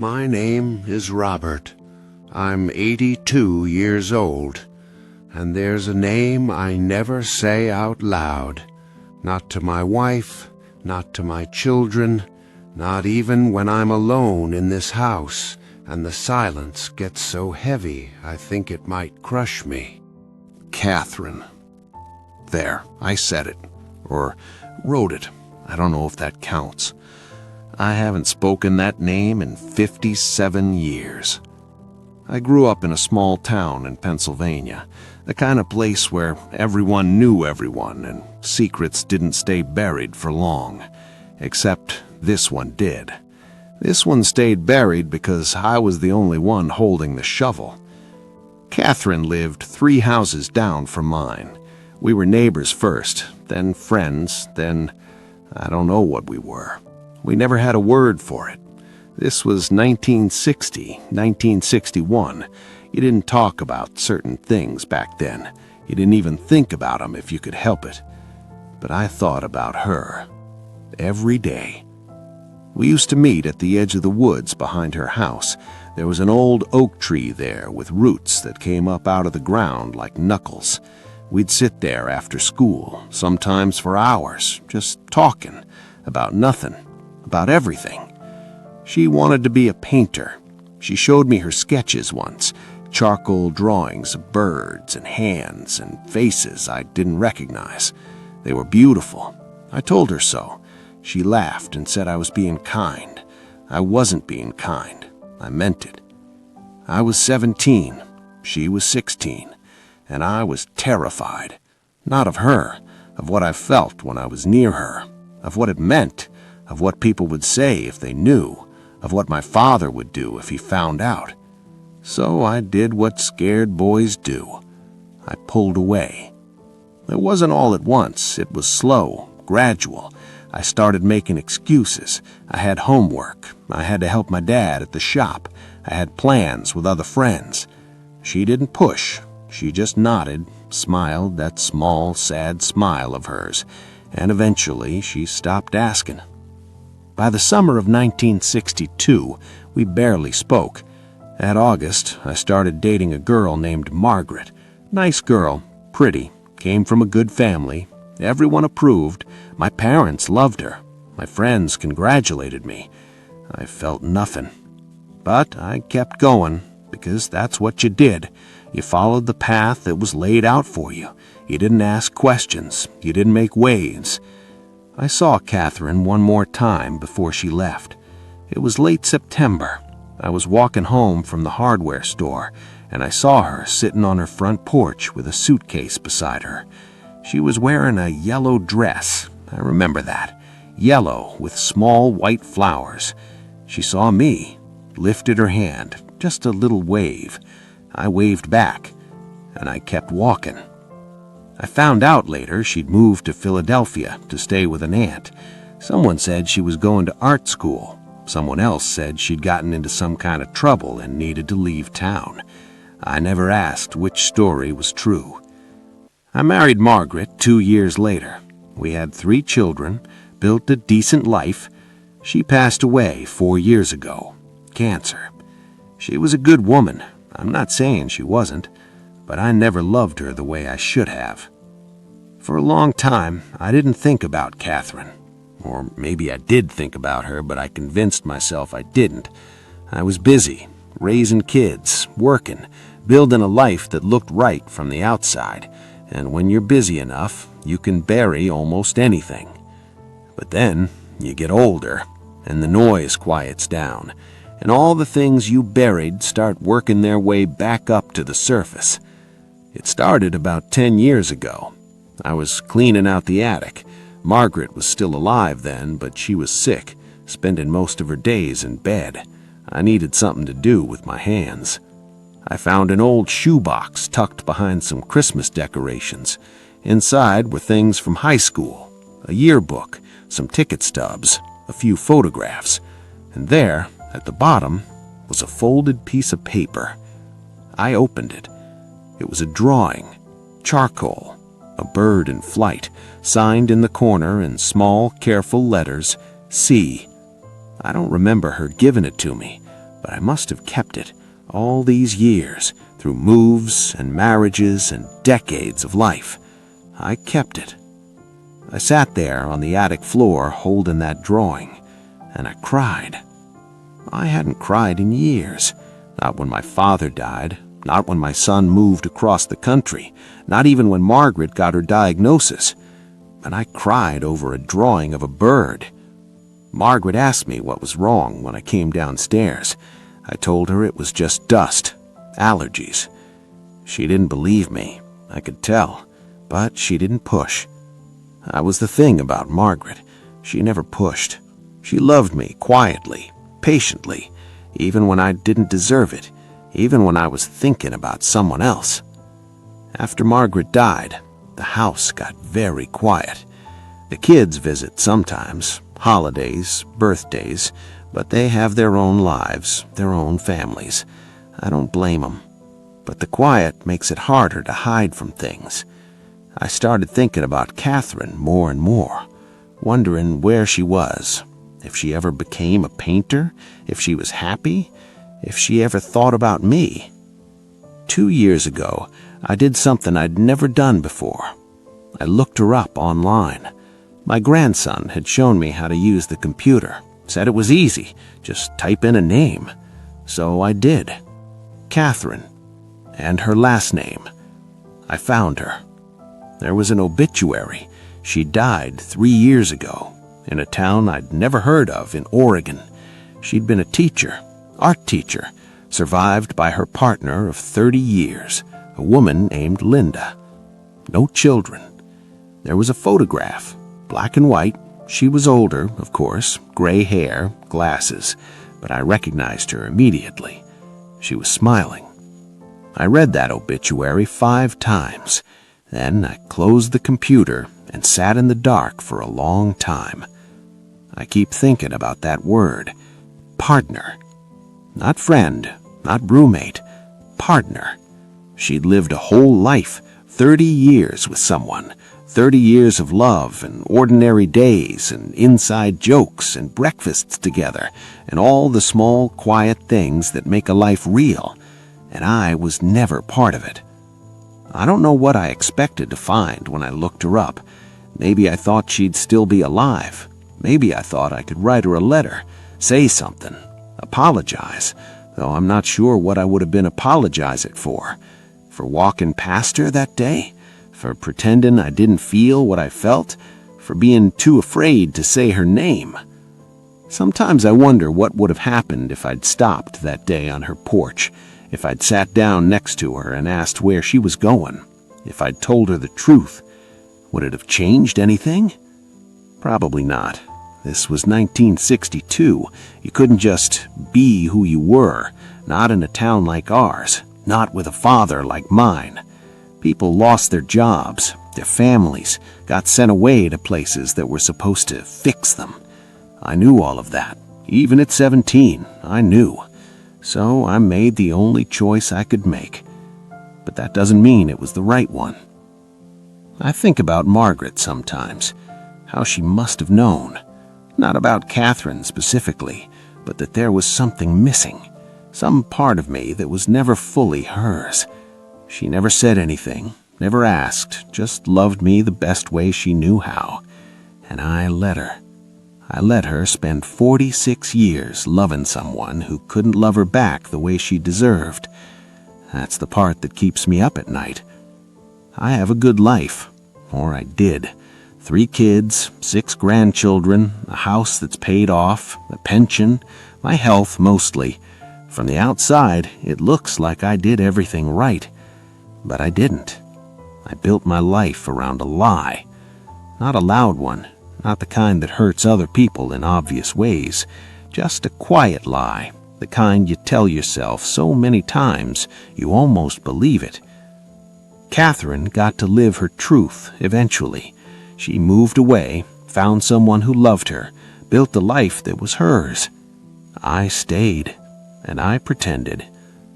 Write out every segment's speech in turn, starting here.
My name is Robert. I'm 82 years old, and there's a name I never say out loud. Not to my wife, not to my children, not even when I'm alone in this house, and the silence gets so heavy I think it might crush me. Catherine. There, I said it. Or wrote it. I don't know if that counts. I haven't spoken that name in 57 years. I grew up in a small town in Pennsylvania, the kind of place where everyone knew everyone and secrets didn't stay buried for long. Except this one did. This one stayed buried because I was the only one holding the shovel. Catherine lived 3 houses down from mine. We were neighbors first, then friends, then I don't know what we were. We never had a word for it. This was 1960, 1961. You didn't talk about certain things back then. You didn't even think about them if you could help it. But I thought about her. Every day. We used to meet at the edge of the woods behind her house. There was an old oak tree there with roots that came up out of the ground like knuckles. We'd sit there after school, sometimes for hours, just talking about nothing, about everything. She wanted to be a painter. She showed me her sketches once, charcoal drawings of birds and hands and faces I didn't recognize. They were beautiful. I told her so. She laughed and said I was being kind. I wasn't being kind. I meant it. I was 17. She was 16. And I was terrified. Not of her, of what I felt when I was near her, of what it meant, of what people would say if they knew, of what my father would do if he found out. So I did what scared boys do. I pulled away. It wasn't all at once. It was slow, gradual. I started making excuses. I had homework. I had to help my dad at the shop. I had plans with other friends. She didn't push. She just nodded, smiled that small, sad smile of hers, and eventually she stopped asking. By the summer of 1962, we barely spoke. That August, I started dating a girl named Margaret. Nice girl, pretty, came from a good family. Everyone approved. My parents loved her. My friends congratulated me. I felt nothing. But I kept going, because that's what you did. You followed the path that was laid out for you. You didn't ask questions. You didn't make waves. I saw Catherine one more time before she left. It was late September. I was walking home from the hardware store, and I saw her sitting on her front porch with a suitcase beside her. She was wearing a yellow dress. I remember that. Yellow with small white flowers. She saw me, lifted her hand, just a little wave. I waved back, and I kept walking. I found out later she'd moved to Philadelphia to stay with an aunt. Someone said she was going to art school. Someone else said she'd gotten into some kind of trouble and needed to leave town. I never asked which story was true. I married Margaret 2 years later. We had 3 children, built a decent life. She passed away 4 years ago. Cancer. She was a good woman. I'm not saying she wasn't, but I never loved her the way I should have. For a long time, I didn't think about Catherine. Or maybe I did think about her, but I convinced myself I didn't. I was busy, raising kids, working, building a life that looked right from the outside. And when you're busy enough, you can bury almost anything. But then you get older, and the noise quiets down, and all the things you buried start working their way back up to the surface. It started about 10 years ago. I was cleaning out the attic. Margaret was still alive then, but she was sick, spending most of her days in bed. I needed something to do with my hands. I found an old shoebox tucked behind some Christmas decorations. Inside were things from high school, a yearbook, some ticket stubs, a few photographs, and there, at the bottom, was a folded piece of paper. I opened it. It was a drawing, charcoal, a bird in flight, signed in the corner in small, careful letters, C. I don't remember her giving it to me, but I must have kept it all these years, through moves and marriages and decades of life. I kept it. I sat there on the attic floor holding that drawing, and I cried. I hadn't cried in years, not when my father died, not when my son moved across the country, not even when Margaret got her diagnosis. And I cried over a drawing of a bird. Margaret asked me what was wrong when I came downstairs. I told her it was just dust, allergies. She didn't believe me, I could tell, but she didn't push. That was the thing about Margaret. She never pushed. She loved me quietly, patiently, even when I didn't deserve it, even when I was thinking about someone else. After Margaret died, the house got very quiet. The kids visit sometimes, holidays, birthdays, but they have their own lives, their own families. I don't blame them. But the quiet makes it harder to hide from things. I started thinking about Catherine more and more, wondering where she was, if she ever became a painter, if she was happy, if she ever thought about me. 2 years ago, I did something I'd never done before. I looked her up online. My grandson had shown me how to use the computer, said it was easy, just type in a name. So I did. Catherine, and her last name. I found her. There was an obituary. She died 3 years ago, in a town I'd never heard of in Oregon. She'd been a teacher, art teacher, survived by her partner of 30 years, a woman named Linda. No children. There was a photograph, black and white. She was older, of course, gray hair, glasses, but I recognized her immediately. She was smiling. I read that obituary 5 times. Then I closed the computer and sat in the dark for a long time. I keep thinking about that word, partner. Not friend, not roommate, partner. She'd lived a whole life, 30 years with someone, 30 years of love and ordinary days and inside jokes and breakfasts together and all the small, quiet things that make a life real, and I was never part of it. I don't know what I expected to find when I looked her up. Maybe I thought she'd still be alive. Maybe I thought I could write her a letter, say something, apologize, though I'm not sure what I would have been apologizing for. For walking past her that day? For pretending I didn't feel what I felt? For being too afraid to say her name? Sometimes I wonder what would have happened if I'd stopped that day on her porch, if I'd sat down next to her and asked where she was going, if I'd told her the truth. Would it have changed anything? Probably not. This was 1962. You couldn't just be who you were, not in a town like ours, not with a father like mine. People lost their jobs, their families, got sent away to places that were supposed to fix them. I knew all of that. Even at 17, I knew. So I made the only choice I could make. But that doesn't mean it was the right one. I think about Margaret sometimes, how she must have known. Not about Catherine specifically, but that there was something missing, some part of me that was never fully hers. She never said anything, never asked, just loved me the best way she knew how. And I let her. I let her spend 46 years loving someone who couldn't love her back the way she deserved. That's the part that keeps me up at night. I have a good life, or I did. 3 kids, 6 grandchildren, a house that's paid off, a pension, my health mostly. From the outside, it looks like I did everything right. But I didn't. I built my life around a lie. Not a loud one. Not the kind that hurts other people in obvious ways. Just a quiet lie, the kind you tell yourself so many times you almost believe it. Catherine got to live her truth eventually. She moved away, found someone who loved her, built a life that was hers. I stayed, and I pretended,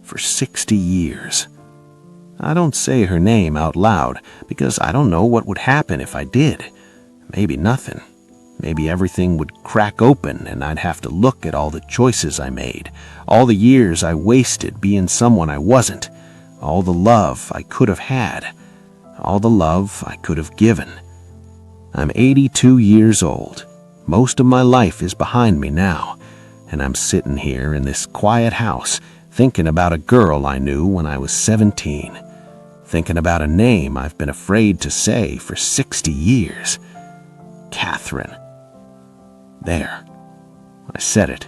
for 60 years. I don't say her name out loud because I don't know what would happen if I did. Maybe nothing. Maybe everything would crack open and I'd have to look at all the choices I made, all the years I wasted being someone I wasn't, all the love I could have had, all the love I could have given. I'm 82 years old. Most of my life is behind me now, and I'm sitting here in this quiet house thinking about a girl I knew when I was 17, thinking about a name I've been afraid to say for 60 years. Catherine. There. I said it.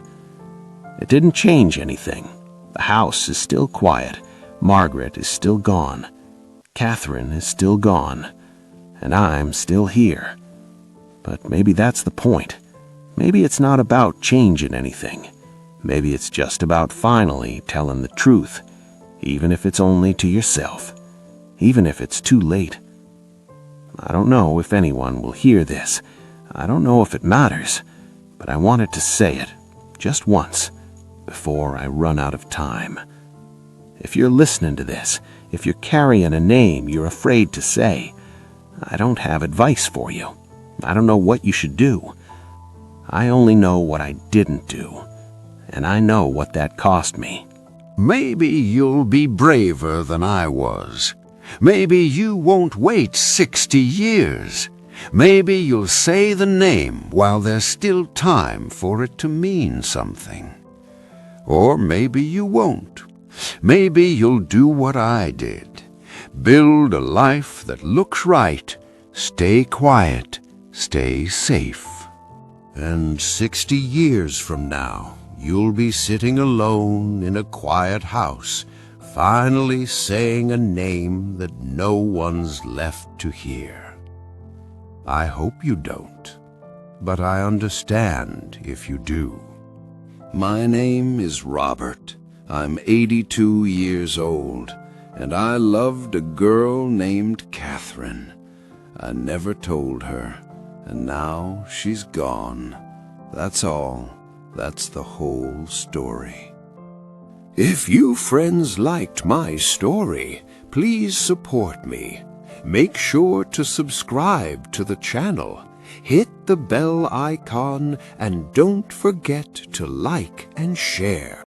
It didn't change anything. The house is still quiet. Margaret is still gone. Catherine is still gone. And I'm still here. But maybe that's the point. Maybe it's not about changing anything. Maybe it's just about finally telling the truth, even if it's only to yourself, even if it's too late. I don't know if anyone will hear this. I don't know if it matters, but I wanted to say it just once before I run out of time. If you're listening to this, if you're carrying a name you're afraid to say, I don't have advice for you. I don't know what you should do. I only know what I didn't do, and I know what that cost me. Maybe you'll be braver than I was. Maybe you won't wait 60 years. Maybe you'll say the name while there's still time for it to mean something. Or maybe you won't. Maybe you'll do what I did. Build a life that looks right. Stay quiet. Stay safe. And 60 years from now, you'll be sitting alone in a quiet house, finally saying a name that no one's left to hear. I hope you don't, but I understand if you do. My name is Robert. I'm 82 years old, and I loved a girl named Catherine. I never told her, and now she's gone. That's all. That's the whole story. If you friends liked my story, please support me. Make sure to subscribe to the channel, hit the bell icon, and don't forget to like and share.